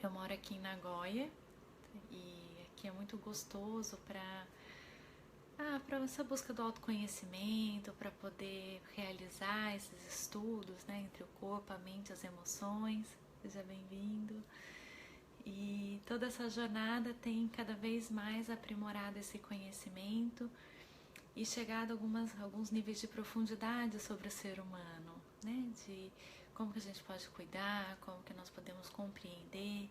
Eu moro aqui em Nagoya e aqui é muito gostoso para essa busca do autoconhecimento, para poder realizar esses estudos, né, entre o corpo, a mente, as emoções. Seja bem-vindo. E toda essa jornada tem cada vez mais aprimorado esse conhecimento e chegado a alguns níveis de profundidade sobre o ser humano, né? De como que a gente pode cuidar, como que nós podemos compreender,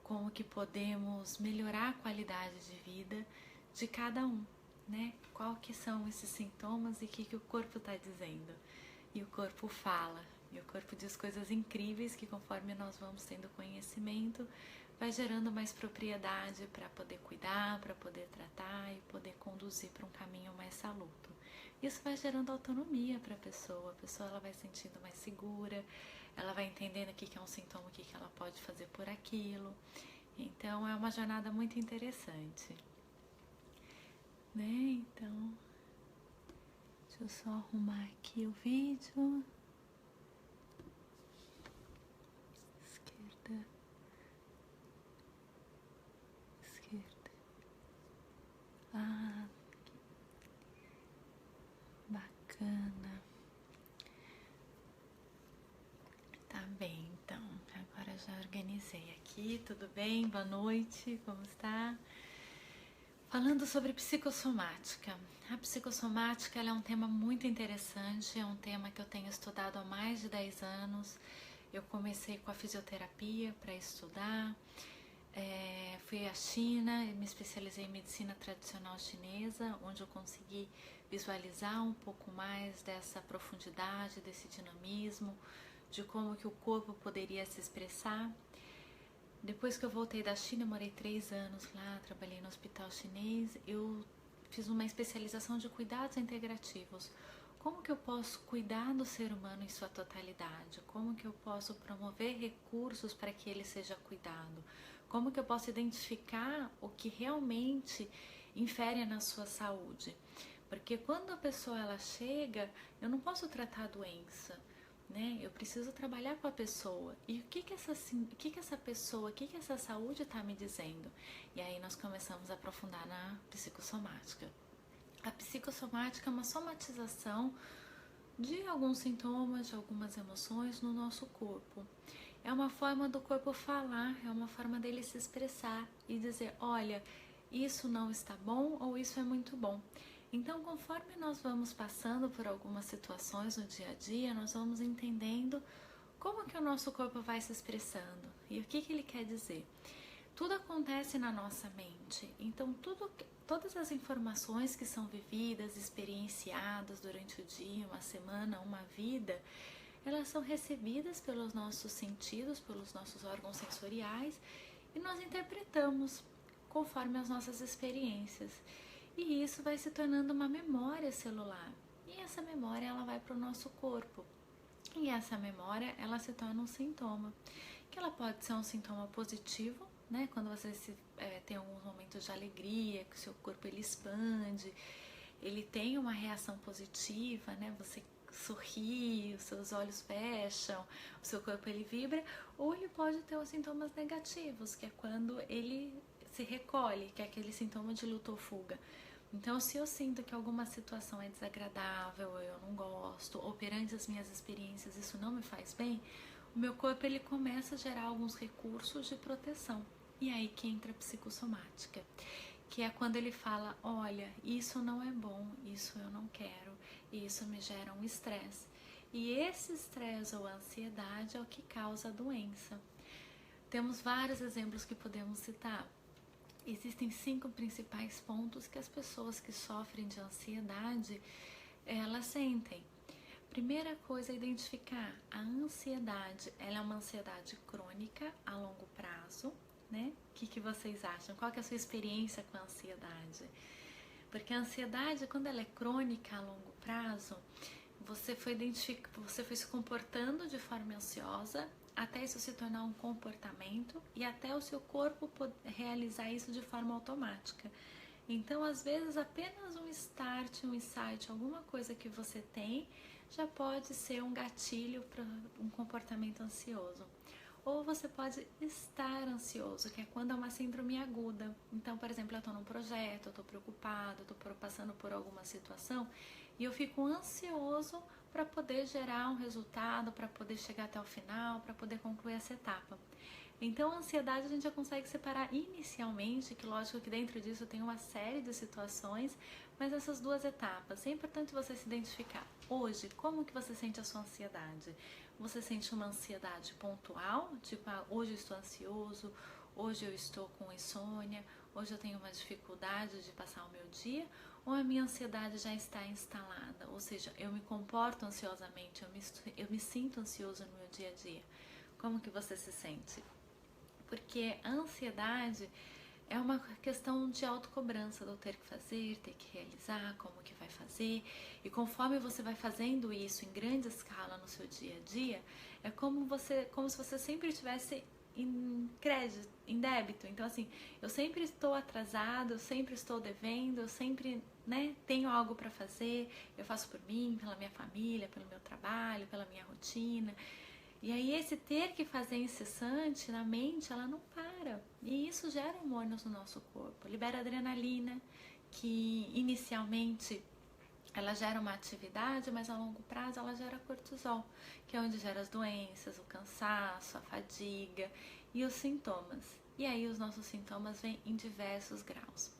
como que podemos melhorar a qualidade de vida de cada um, né? Qual que são esses sintomas e o que o corpo está dizendo. E o corpo fala, e o corpo diz coisas incríveis que conforme nós vamos tendo conhecimento, vai gerando mais propriedade para poder cuidar, para poder tratar e poder conduzir para um caminho mais saluto. Isso vai gerando autonomia para a pessoa ela vai se sentindo mais segura, ela vai entendendo o que é um sintoma, o que ela pode fazer por aquilo. Então é uma jornada muito interessante, né? Então, deixa eu só arrumar aqui o vídeo. Esquerda. Ah, bacana. Tá bem, então. Agora já organizei aqui, tudo bem? Boa noite, como está? Falando sobre psicossomática. A psicossomática ela é um tema muito interessante, é um tema que eu tenho estudado há mais de 10 anos. Eu comecei com a fisioterapia para estudar. Fui à China e me especializei em medicina tradicional chinesa, onde eu consegui visualizar um pouco mais dessa profundidade, desse dinamismo, de como que o corpo poderia se expressar. Depois que eu voltei da China, eu morei 3 anos lá, trabalhei no hospital chinês, eu fiz uma especialização de cuidados integrativos. Como que eu posso cuidar do ser humano em sua totalidade? Como que eu posso promover recursos para que ele seja cuidado? Como que eu posso identificar o que realmente infere na sua saúde? Porque quando a pessoa ela chega, eu não posso tratar a doença, né? Eu preciso trabalhar com a pessoa. E o que essa pessoa, o que essa saúde está me dizendo? E aí nós começamos a aprofundar na psicossomática. A psicossomática é uma somatização de alguns sintomas, de algumas emoções no nosso corpo. É uma forma do corpo falar, é uma forma dele se expressar e dizer, olha, isso não está bom ou isso é muito bom. Então, conforme nós vamos passando por algumas situações no dia a dia, nós vamos entendendo como que o nosso corpo vai se expressando e o que ele quer dizer. Tudo acontece na nossa mente, então todas as informações que são vividas, experienciadas durante o dia, uma semana, uma vida, elas são recebidas pelos nossos sentidos, pelos nossos órgãos sensoriais e nós interpretamos conforme as nossas experiências. E isso vai se tornando uma memória celular. E essa memória ela vai para o nosso corpo. E essa memória ela se torna um sintoma. Que ela pode ser um sintoma positivo, né? Quando você tem alguns momentos de alegria, que o seu corpo ele expande, ele tem uma reação positiva, né? Você sorri, os seus olhos fecham, o seu corpo ele vibra, ou ele pode ter os sintomas negativos, que é quando ele se recolhe, que é aquele sintoma de luta ou fuga. Então, se eu sinto que alguma situação é desagradável, eu não gosto, ou perante as minhas experiências isso não me faz bem, o meu corpo ele começa a gerar alguns recursos de proteção. E aí que entra a psicossomática, que é quando ele fala, olha, isso não é bom, isso eu não quero, isso me gera um estresse. E esse estresse ou ansiedade é o que causa a doença. Temos vários exemplos que podemos citar. Existem 5 principais pontos que as pessoas que sofrem de ansiedade, elas sentem. Primeira coisa é identificar a ansiedade. Ela é uma ansiedade crônica a longo prazo, né? O que vocês acham? Qual que é a sua experiência com a ansiedade? Porque a ansiedade, quando ela é crônica a longo prazo, você foi se comportando de forma ansiosa até isso se tornar um comportamento e até o seu corpo realizar isso de forma automática. Então, às vezes, apenas um start, um insight, alguma coisa que você tem, já pode ser um gatilho para um comportamento ansioso. ou você pode estar ansioso, que é quando é uma síndrome aguda. Então, por exemplo, eu estou num projeto, eu estou preocupado, eu estou passando por alguma situação e eu fico ansioso para poder gerar um resultado, para poder chegar até o final, para poder concluir essa etapa. Então, a ansiedade a gente já consegue separar inicialmente, que lógico que dentro disso tem uma série de situações, mas essas duas etapas, é importante você se identificar. Hoje, como que você sente a sua ansiedade? Você sente uma ansiedade pontual, tipo, hoje eu estou ansioso, hoje eu estou com insônia, hoje eu tenho uma dificuldade de passar o meu dia, ou a minha ansiedade já está instalada, ou seja, eu me comporto ansiosamente, eu me sinto ansioso no meu dia a dia. Como que você se sente? Porque a ansiedade é uma questão de autocobrança, do ter que fazer, ter que realizar, como que vai fazer. E conforme você vai fazendo isso em grande escala no seu dia a dia, é como se você sempre estivesse em crédito, em débito. Então assim, eu sempre estou atrasado, eu sempre estou devendo, eu sempre, tenho algo para fazer, eu faço por mim, pela minha família, pelo meu trabalho, pela minha rotina. E aí esse ter que fazer incessante na mente, ela não para. E isso gera hormônios no nosso corpo. Libera adrenalina, que inicialmente ela gera uma atividade, mas a longo prazo ela gera cortisol, que é onde gera as doenças, o cansaço, a fadiga e os sintomas. E aí os nossos sintomas vêm em diversos graus.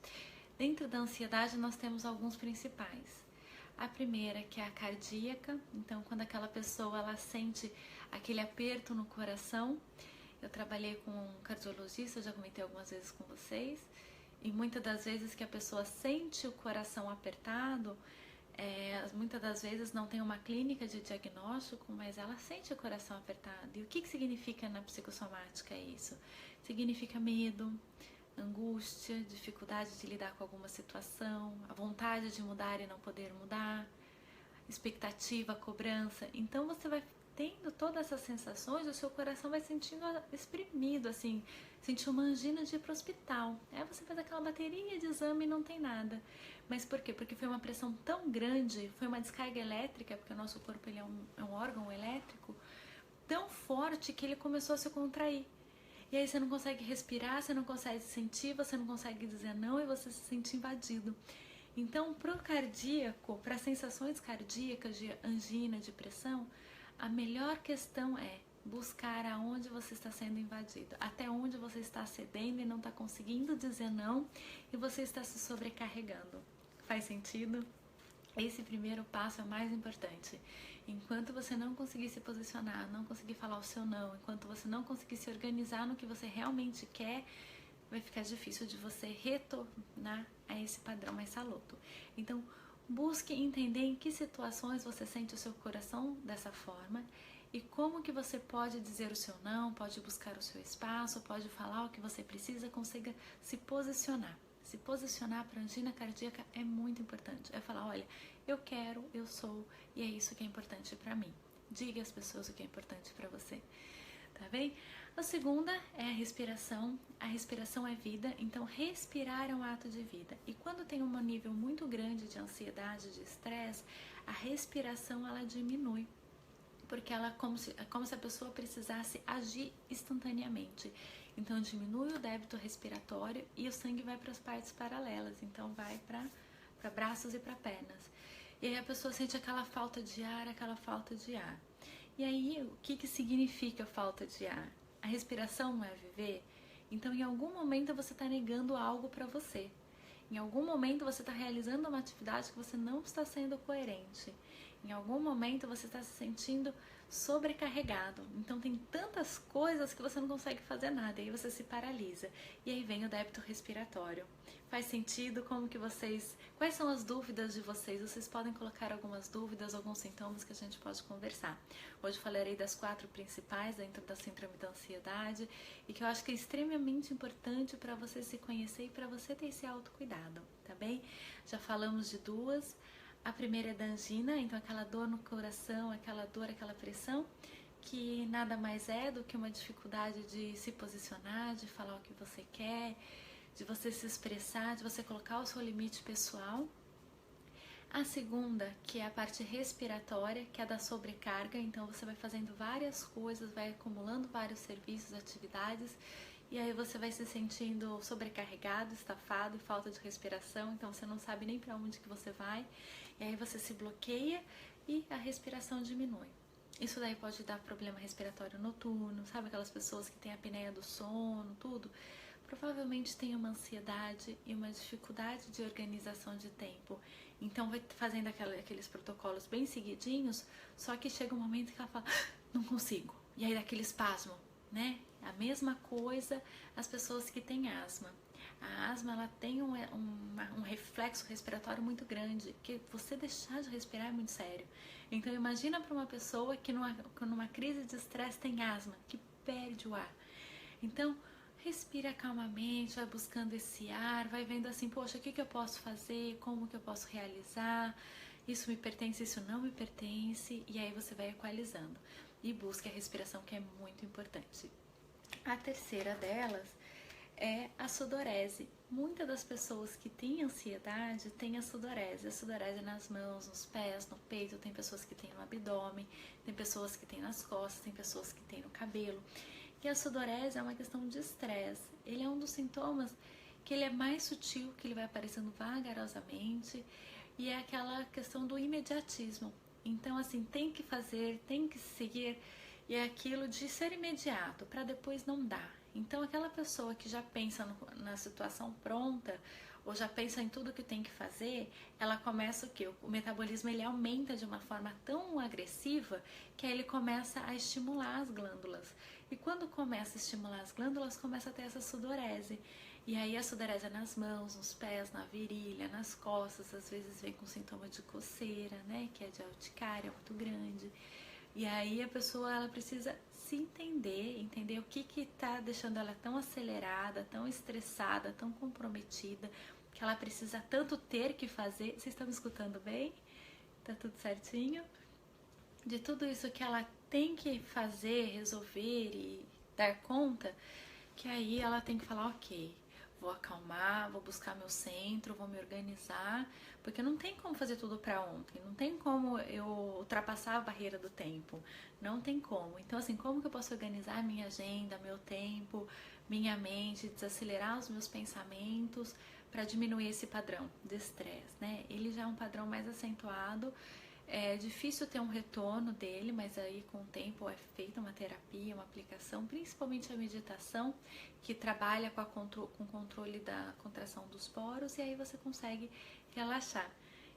Dentro da ansiedade nós temos alguns principais. A primeira, que é a cardíaca, então quando aquela pessoa ela sente aquele aperto no coração. Eu trabalhei com um cardiologista, já comentei algumas vezes com vocês, e muitas das vezes que a pessoa sente o coração apertado, muitas das vezes não tem uma clínica de diagnóstico, mas ela sente o coração apertado. E o que significa na psicossomática isso? Significa medo, angústia, dificuldade de lidar com alguma situação, a vontade de mudar e não poder mudar, expectativa, cobrança. Então você vai tendo todas essas sensações, o seu coração vai sentindo exprimido, assim, sentir uma angina de ir para o hospital. Aí você faz aquela bateria de exame e não tem nada. Mas por quê? Porque foi uma pressão tão grande, foi uma descarga elétrica, porque o nosso corpo ele é um órgão elétrico, tão forte que ele começou a se contrair. E aí você não consegue respirar, você não consegue sentir, você não consegue dizer não e você se sente invadido. Então, para o cardíaco, para sensações cardíacas de angina, de pressão, a melhor questão é buscar aonde você está sendo invadido, até onde você está cedendo e não está conseguindo dizer não e você está se sobrecarregando. Faz sentido? Esse primeiro passo é o mais importante. Enquanto você não conseguir se posicionar, não conseguir falar o seu não, enquanto você não conseguir se organizar no que você realmente quer, vai ficar difícil de você retornar a esse padrão mais saluto. Então, busque entender em que situações você sente o seu coração dessa forma e como que você pode dizer o seu não, pode buscar o seu espaço, pode falar o que você precisa, consiga se posicionar. Se posicionar para angina cardíaca é muito importante. É falar, olha, eu quero, eu sou e é isso que é importante para mim. Diga às pessoas o que é importante para você. Tá bem? A segunda é a respiração. A respiração é vida, então respirar é um ato de vida. E quando tem um nível muito grande de ansiedade, de estresse, a respiração ela diminui. Porque ela é como se a pessoa precisasse agir instantaneamente. Então diminui o débito respiratório e o sangue vai para as partes paralelas. Então vai para braços e para pernas. E aí a pessoa sente aquela falta de ar, aquela falta de ar. E aí, o que significa falta de ar? A respiração não é viver? Então, em algum momento você está negando algo para você. Em algum momento você está realizando uma atividade que você não está sendo coerente. Em algum momento você está se sentindo sobrecarregado. Então tem tantas coisas que você não consegue fazer nada. E aí você se paralisa. E aí vem o débito respiratório. Faz sentido? Como que vocês... Quais são as dúvidas de vocês? Vocês podem colocar algumas dúvidas, alguns sintomas que a gente pode conversar. Hoje falarei das 4 principais dentro da síndrome da ansiedade e que eu acho que é extremamente importante para você se conhecer e para você ter esse autocuidado, tá bem? Já falamos de 2. A primeira é da angina, então aquela dor no coração, aquela dor, aquela pressão, que nada mais é do que uma dificuldade de se posicionar, de falar o que você quer, de você se expressar, de você colocar o seu limite pessoal. A segunda, que é a parte respiratória, que é da sobrecarga, então você vai fazendo várias coisas, vai acumulando vários serviços, atividades, e aí você vai se sentindo sobrecarregado, estafado e falta de respiração, então você não sabe nem para onde que você vai, e aí você se bloqueia e a respiração diminui. Isso daí pode dar problema respiratório noturno, sabe aquelas pessoas que têm a apneia do sono, tudo? Provavelmente tem uma ansiedade e uma dificuldade de organização de tempo. Então vai fazendo aqueles protocolos bem seguidinhos, só que chega um momento que ela fala, não consigo. E aí dá aquele espasmo, né? A mesma coisa as pessoas que têm asma. A asma ela tem um reflexo respiratório muito grande, que você deixar de respirar é muito sério. Então imagina para uma pessoa que numa crise de estresse tem asma, que perde o ar. Então respira calmamente, vai buscando esse ar, vai vendo assim, poxa, o que eu posso fazer, como que eu posso realizar, isso me pertence, isso não me pertence, e aí você vai equalizando. E busque a respiração, que é muito importante. A terceira delas é a sudorese. Muitas das pessoas que têm ansiedade têm a sudorese nas mãos, nos pés, no peito, tem pessoas que têm no abdômen, tem pessoas que têm nas costas, tem pessoas que têm no cabelo. E a sudorese é uma questão de estresse. Ele é um dos sintomas que ele é mais sutil, que ele vai aparecendo vagarosamente, e é aquela questão do imediatismo. Então, assim, tem que fazer, tem que seguir, e é aquilo de ser imediato, para depois não dar. Então, aquela pessoa que já pensa na situação pronta, ou já pensa em tudo que tem que fazer, ela começa o quê? O metabolismo ele aumenta de uma forma tão agressiva que aí ele começa a estimular as glândulas. E quando começa a estimular as glândulas, começa a ter essa sudorese. E aí a sudorese é nas mãos, nos pés, na virilha, nas costas, às vezes vem com sintoma de coceira, né? Que é de urticária muito grande. E aí a pessoa ela precisa se entender o que está deixando ela tão acelerada, tão estressada, tão comprometida, que ela precisa tanto ter que fazer. Vocês estão me escutando bem? Tá tudo certinho? De tudo isso que ela tem que fazer, resolver e dar conta, que aí ela tem que falar, ok, vou acalmar, vou buscar meu centro, vou me organizar, porque não tem como fazer tudo para ontem, não tem como eu ultrapassar a barreira do tempo, não tem como. Então, assim, como que eu posso organizar minha agenda, meu tempo, minha mente, desacelerar os meus pensamentos para diminuir esse padrão de estresse, né? Ele já é um padrão mais acentuado. É difícil ter um retorno dele, mas aí com o tempo é feita uma terapia, uma aplicação, principalmente a meditação, que trabalha com o controle da contração dos poros, e aí você consegue relaxar.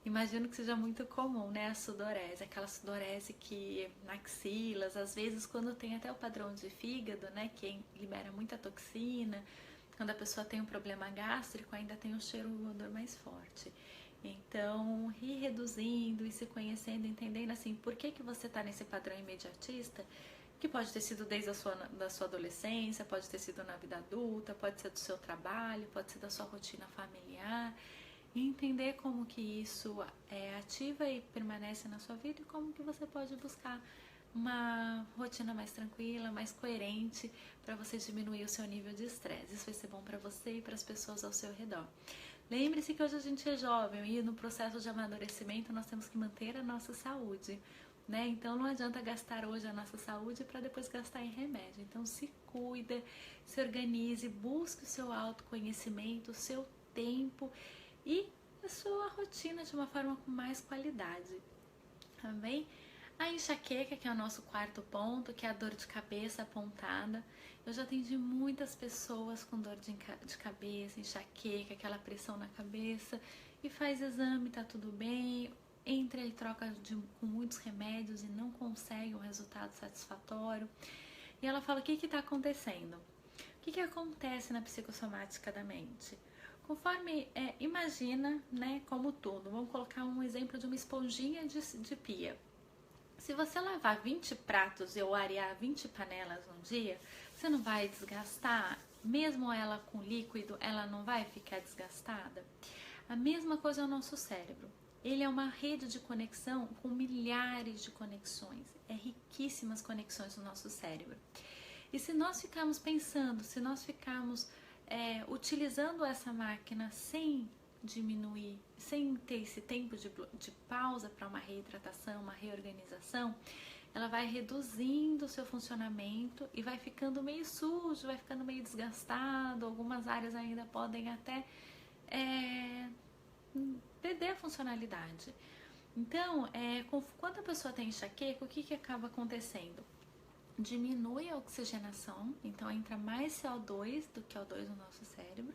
Imagino que seja muito comum, né, a sudorese, aquela sudorese que na axilas, às vezes quando tem até o padrão de fígado, né, que libera muita toxina, quando a pessoa tem um problema gástrico, ainda tem um cheiro, um odor mais forte. Então, ir reduzindo e se conhecendo, entendendo assim, por que você está nesse padrão imediatista, que pode ter sido desde da sua adolescência, pode ter sido na vida adulta, pode ser do seu trabalho, pode ser da sua rotina familiar, e entender como que isso ativa e permanece na sua vida e como que você pode buscar uma rotina mais tranquila, mais coerente, para você diminuir o seu nível de estresse. Isso vai ser bom para você e para as pessoas ao seu redor. Lembre-se que hoje a gente é jovem e no processo de amadurecimento nós temos que manter a nossa saúde, né? Então não adianta gastar hoje a nossa saúde para depois gastar em remédio. Então se cuida, se organize, busque o seu autoconhecimento, o seu tempo e a sua rotina de uma forma com mais qualidade, tá bem? A enxaqueca, que é o nosso quarto ponto, que é a dor de cabeça apontada. Eu já atendi muitas pessoas com dor de cabeça, enxaqueca, aquela pressão na cabeça, e faz exame, tá tudo bem, entra e troca com muitos remédios e não consegue um resultado satisfatório. E ela fala, o que está acontecendo? O que acontece na psicossomática da mente? Conforme, imagina, né, como tudo, vamos colocar um exemplo de uma esponjinha de pia. Se você lavar 20 pratos ou arear 20 panelas num dia, você não vai desgastar? Mesmo ela com líquido, ela não vai ficar desgastada? A mesma coisa é o nosso cérebro. Ele é uma rede de conexão com milhares de conexões. É riquíssimas conexões no nosso cérebro. E se nós ficarmos pensando, se nós ficarmos utilizando essa máquina sem diminuir, sem ter esse tempo de pausa para uma reidratação, uma reorganização, ela vai reduzindo o seu funcionamento e vai ficando meio sujo, vai ficando meio desgastado. Algumas áreas ainda podem até perder a funcionalidade. Então, quando a pessoa tem enxaqueca, o que acaba acontecendo? Diminui a oxigenação, então entra mais CO2 do que O2 no nosso cérebro,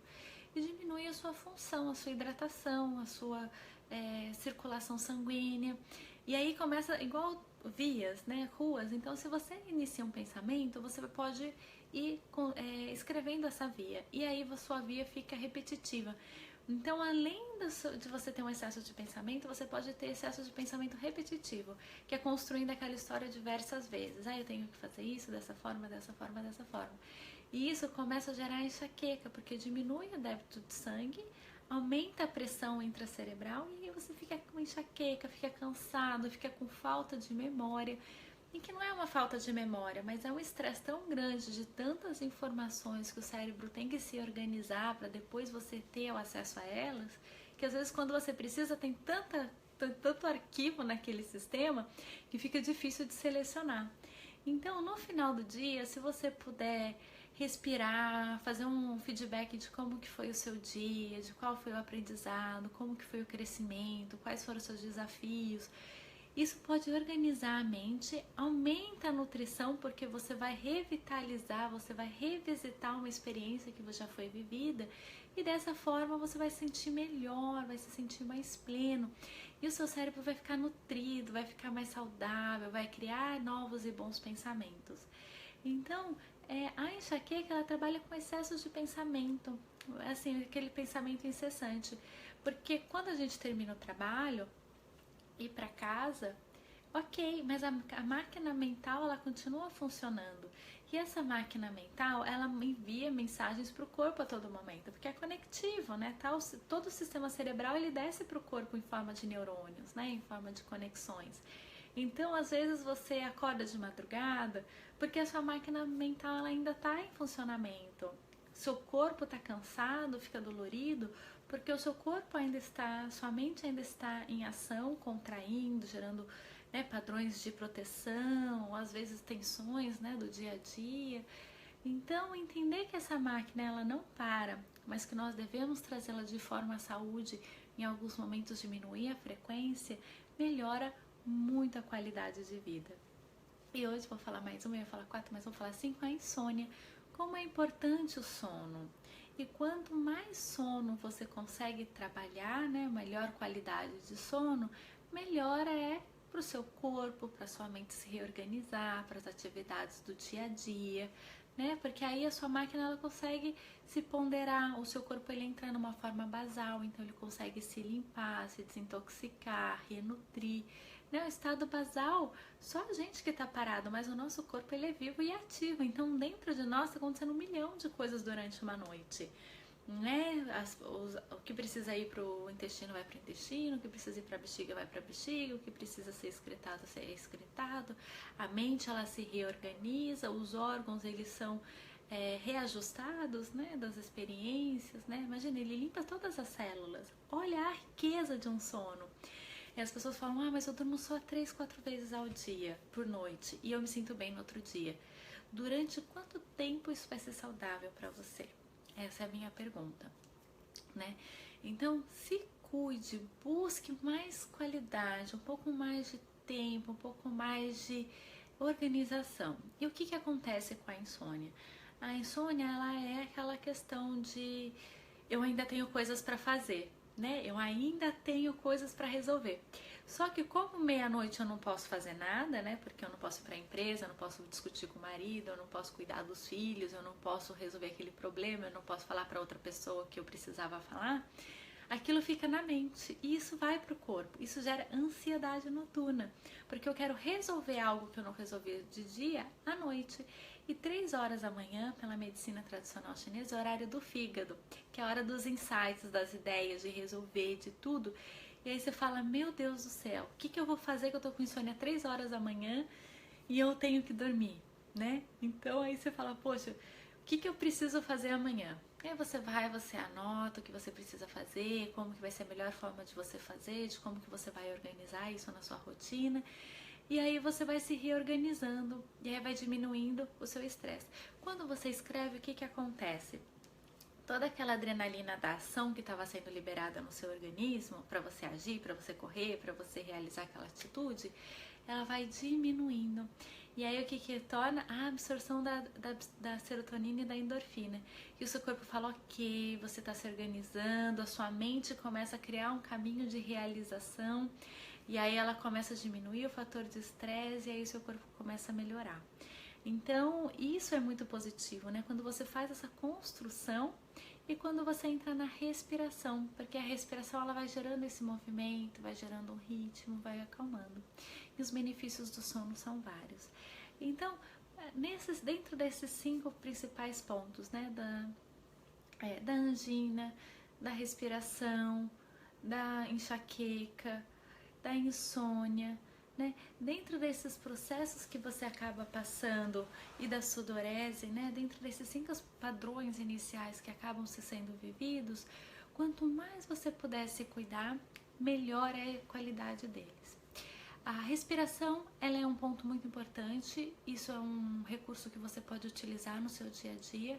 e diminui a sua função, a sua hidratação, a sua circulação sanguínea. E aí começa igual vias, né, ruas. Então, se você inicia um pensamento, você pode ir escrevendo essa via, e aí a sua via fica repetitiva. Então, além de você ter um excesso de pensamento, você pode ter excesso de pensamento repetitivo, que é construindo aquela história diversas vezes. Eu tenho que fazer isso dessa forma, dessa forma, dessa forma. E isso começa a gerar enxaqueca, porque diminui o débito de sangue, aumenta a pressão intracerebral e aí você fica com enxaqueca, fica cansado, fica com falta de memória. E que não é uma falta de memória, mas é um estresse tão grande de tantas informações que o cérebro tem que se organizar para depois você ter o acesso a elas, que às vezes quando você precisa tem tanto arquivo naquele sistema que fica difícil de selecionar. Então, no final do dia, se você puder respirar, fazer um feedback de como que foi o seu dia, de qual foi o aprendizado, como que foi o crescimento, quais foram os seus desafios, isso pode organizar a mente, aumenta a nutrição, porque você vai revitalizar, você vai revisitar uma experiência que já foi vivida, e dessa forma você vai se sentir melhor, vai se sentir mais pleno, e o seu cérebro vai ficar nutrido, vai ficar mais saudável, vai criar novos e bons pensamentos. Então, a enxaqueca, ela trabalha com excesso de pensamento, assim, aquele pensamento incessante, porque quando a gente termina o trabalho, ir para casa, ok, mas a máquina mental, ela continua funcionando. E essa máquina mental, ela envia mensagens para o corpo a todo momento, porque é conectivo, né? Todo o sistema cerebral, ele desce para o corpo em forma de neurônios, né? Em forma de conexões. Então, às vezes você acorda de madrugada porque a sua máquina mental, ela ainda está em funcionamento. Seu corpo está cansado, fica dolorido, porque o seu corpo ainda está, sua mente ainda está em ação, contraindo, gerando, né, padrões de proteção, às vezes tensões, né, do dia a dia. Então, entender que essa máquina, ela não para, mas que nós devemos trazê-la de forma à saúde, em alguns momentos diminuir a frequência, melhora muito a qualidade de vida. E hoje vou falar mais uma, eu ia falar 4, mas vou falar 5, a insônia. Como é importante o sono. E quanto mais sono você consegue trabalhar, né, melhor qualidade de sono, melhor é para o seu corpo, para a sua mente se reorganizar, para as atividades do dia a dia, né? Porque aí a sua máquina, ela consegue se ponderar, o seu corpo, ele entra numa forma basal, então ele consegue se limpar, se desintoxicar, renutrir. O estado basal, só a gente que está parado, mas o nosso corpo, ele é vivo e ativo. Então, dentro de nós está acontecendo 1 milhão de coisas durante uma noite, né? O que precisa ir para o intestino vai para o intestino, o que precisa ir para a bexiga vai para a bexiga, o que precisa ser excretado é excretado. A mente, ela se reorganiza, os órgãos, eles são reajustados, né, das experiências, né? Imagina, ele limpa todas as células. Olha a riqueza de um sono. E as pessoas falam, mas eu durmo só 3, 4 vezes ao dia, por noite, e eu me sinto bem no outro dia. Durante quanto tempo isso vai ser saudável para você? Essa é a minha pergunta, né? Então, se cuide, busque mais qualidade, um pouco mais de tempo, um pouco mais de organização. E o que acontece com a insônia? A insônia, ela é aquela questão de eu ainda tenho coisas para fazer, né? Eu ainda tenho coisas para resolver. Só que como meia-noite eu não posso fazer nada, né? Porque eu não posso ir para a empresa, eu não posso discutir com o marido, eu não posso cuidar dos filhos, eu não posso resolver aquele problema, eu não posso falar para outra pessoa que eu precisava falar. Aquilo fica na mente e isso vai para o corpo. Isso gera ansiedade noturna, porque eu quero resolver algo que eu não resolvi de dia à noite. E 3 horas da manhã, pela medicina tradicional chinesa, é o horário do fígado, que é a hora dos insights, das ideias, de resolver, de tudo. E aí você fala, meu Deus do céu, o que eu vou fazer que eu tô com insônia 3 horas da manhã e eu tenho que dormir, né? Então aí você fala, poxa, que eu preciso fazer amanhã? E aí você anota o que você precisa fazer, como que vai ser a melhor forma de você fazer, de como que você vai organizar isso na sua rotina. E aí você vai se reorganizando e aí vai diminuindo o seu estresse. Quando você escreve, o que que acontece? Toda aquela adrenalina da ação que estava sendo liberada no seu organismo para você agir, para você correr, para você realizar aquela atitude, ela vai diminuindo. E aí o que que torna? A absorção da serotonina e da endorfina. E o seu corpo fala, ok, você está se organizando, a sua mente começa a criar um caminho de realização, e aí ela começa a diminuir o fator de estresse, e aí o seu corpo começa a melhorar. Então, isso é muito positivo, né? Quando você faz essa construção e quando você entra na respiração, porque a respiração ela vai gerando esse movimento, vai gerando um ritmo, vai acalmando. E os benefícios do sono são vários. Então, dentro desses 5 principais pontos, né? Da angina, da respiração, da enxaqueca, da insônia, né? Dentro desses processos que você acaba passando e da sudorese, né? Dentro desses 5 padrões iniciais que acabam se sendo vividos, quanto mais você puder se cuidar, melhor é a qualidade deles. A respiração, ela é um ponto muito importante, isso é um recurso que você pode utilizar no seu dia a dia.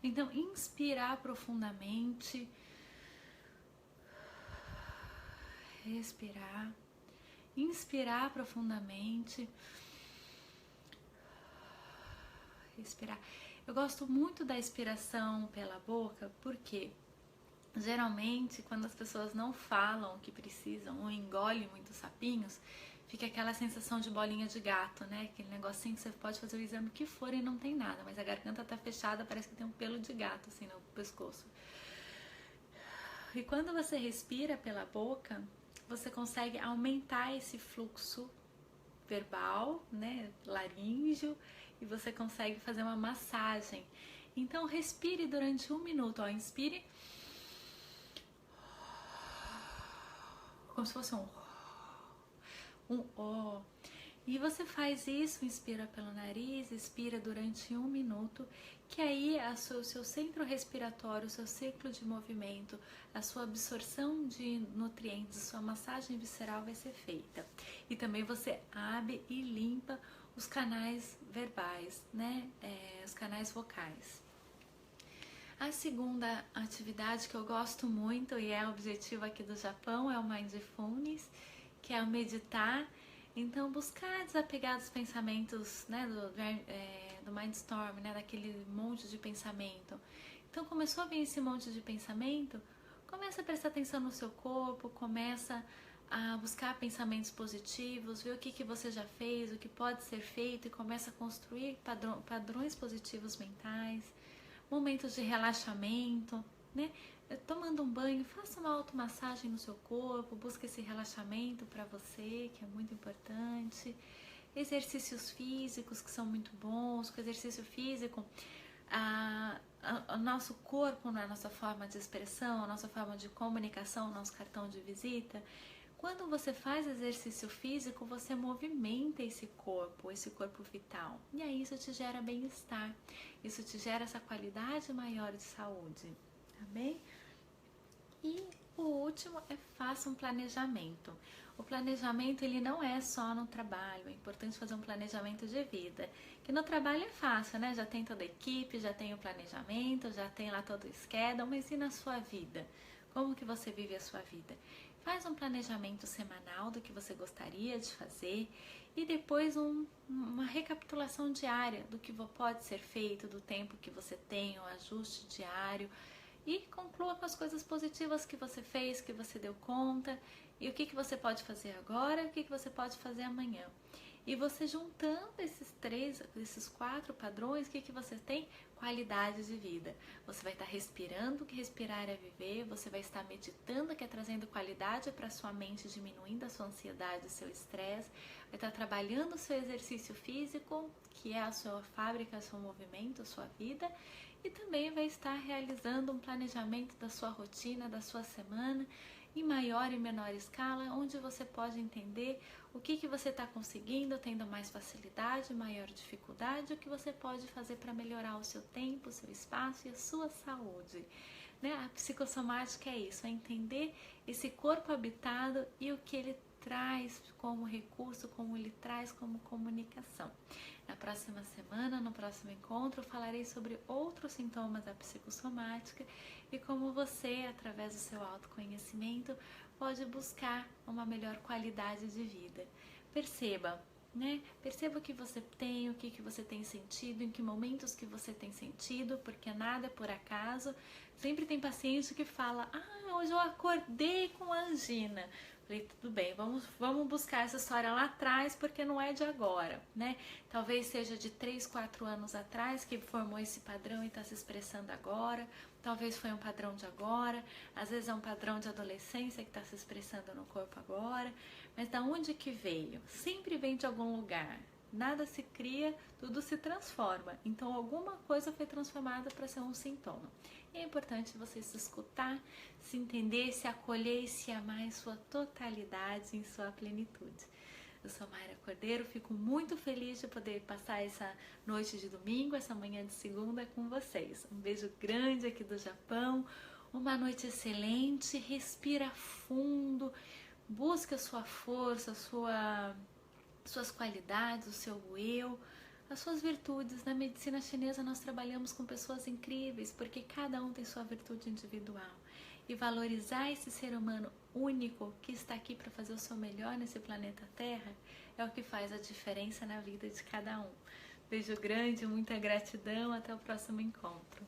Então, inspirar profundamente, respirar, inspirar profundamente, respirar. Eu gosto muito da expiração pela boca, porque geralmente quando as pessoas não falam o que precisam ou engolem muitos sapinhos, fica aquela sensação de bolinha de gato, né? Aquele negocinho que você pode fazer o exame que for e não tem nada, mas a garganta tá fechada, parece que tem um pelo de gato assim no pescoço. E quando você respira pela boca, você consegue aumentar esse fluxo verbal, né, laríngeo, e você consegue fazer uma massagem. Então respire durante 1 minuto, ó, inspire como se fosse um ó. E você faz isso, inspira pelo nariz, expira durante 1 minuto, que aí o seu centro respiratório, o seu ciclo de movimento, a sua absorção de nutrientes, a sua massagem visceral vai ser feita. E também você abre e limpa os canais verbais, né? Os canais vocais. A segunda atividade que eu gosto muito e é o objetivo aqui do Japão é o Mindfulness, que é o meditar. Então, buscar desapegar dos pensamentos, né, do Mindstorm, né, daquele monte de pensamento. Então, começou a vir esse monte de pensamento, começa a prestar atenção no seu corpo, começa a buscar pensamentos positivos, ver o que você já fez, o que pode ser feito e começa a construir padrões positivos mentais, momentos de relaxamento, né? Tomando um banho, faça uma automassagem no seu corpo, busque esse relaxamento para você, que é muito importante. Exercícios físicos que são muito bons. Com o exercício físico, o nosso corpo, né, a nossa forma de expressão, a nossa forma de comunicação, o nosso cartão de visita. Quando você faz exercício físico, você movimenta esse corpo vital. E aí isso te gera bem-estar, isso te gera essa qualidade maior de saúde, tá bem? E o último é faça um planejamento. O planejamento ele não é só no trabalho, é importante fazer um planejamento de vida. Que no trabalho é fácil, né? Já tem toda a equipe, já tem o planejamento, já tem lá todo o schedule, mas e na sua vida? Como que você vive a sua vida? Faz um planejamento semanal do que você gostaria de fazer e depois uma recapitulação diária do que pode ser feito, do tempo que você tem, o ajuste diário. E conclua com as coisas positivas que você fez, que você deu conta, e o que você pode fazer agora, e o que você pode fazer amanhã. E você juntando esses 4 padrões, o que você tem? Qualidade de vida. Você vai estar respirando, que respirar é viver, você vai estar meditando, que é trazendo qualidade para a sua mente, diminuindo a sua ansiedade, o seu estresse, vai estar trabalhando o seu exercício físico, que é a sua fábrica, o seu movimento, a sua vida, e também vai estar realizando um planejamento da sua rotina, da sua semana, em maior e menor escala, onde você pode entender o que você está conseguindo, tendo mais facilidade, maior dificuldade, o que você pode fazer para melhorar o seu tempo, o seu espaço e a sua saúde. Né? A psicossomática é isso, é entender esse corpo habitado e o que ele traz como recurso, como ele traz como comunicação. Na próxima semana, no próximo encontro, eu falarei sobre outros sintomas da psicossomática e como você, através do seu autoconhecimento, pode buscar uma melhor qualidade de vida. Perceba, né? Perceba o que você tem, o que você tem sentido, em que momentos que você tem sentido, porque nada é por acaso. Sempre tem paciente que fala, hoje eu acordei com angina. Falei, tudo bem, vamos buscar essa história lá atrás, porque não é de agora, né? Talvez seja de 3, 4 anos atrás que formou esse padrão e está se expressando agora. Talvez foi um padrão de agora, às vezes é um padrão de adolescência que está se expressando no corpo agora. Mas da onde que veio? Sempre vem de algum lugar. Nada se cria, tudo se transforma. Então alguma coisa foi transformada para ser um sintoma. E é importante você se escutar, se entender, se acolher e se amar em sua totalidade, em sua plenitude. Eu sou Mayra Cordeiro, fico muito feliz de poder passar essa noite de domingo, essa manhã de segunda com vocês. Um beijo grande aqui do Japão, uma noite excelente, respira fundo, busca a sua força, suas qualidades, o seu eu, as suas virtudes. Na medicina chinesa nós trabalhamos com pessoas incríveis, porque cada um tem sua virtude individual. E valorizar esse ser humano único que está aqui para fazer o seu melhor nesse planeta Terra é o que faz a diferença na vida de cada um. Beijo grande, muita gratidão, até o próximo encontro.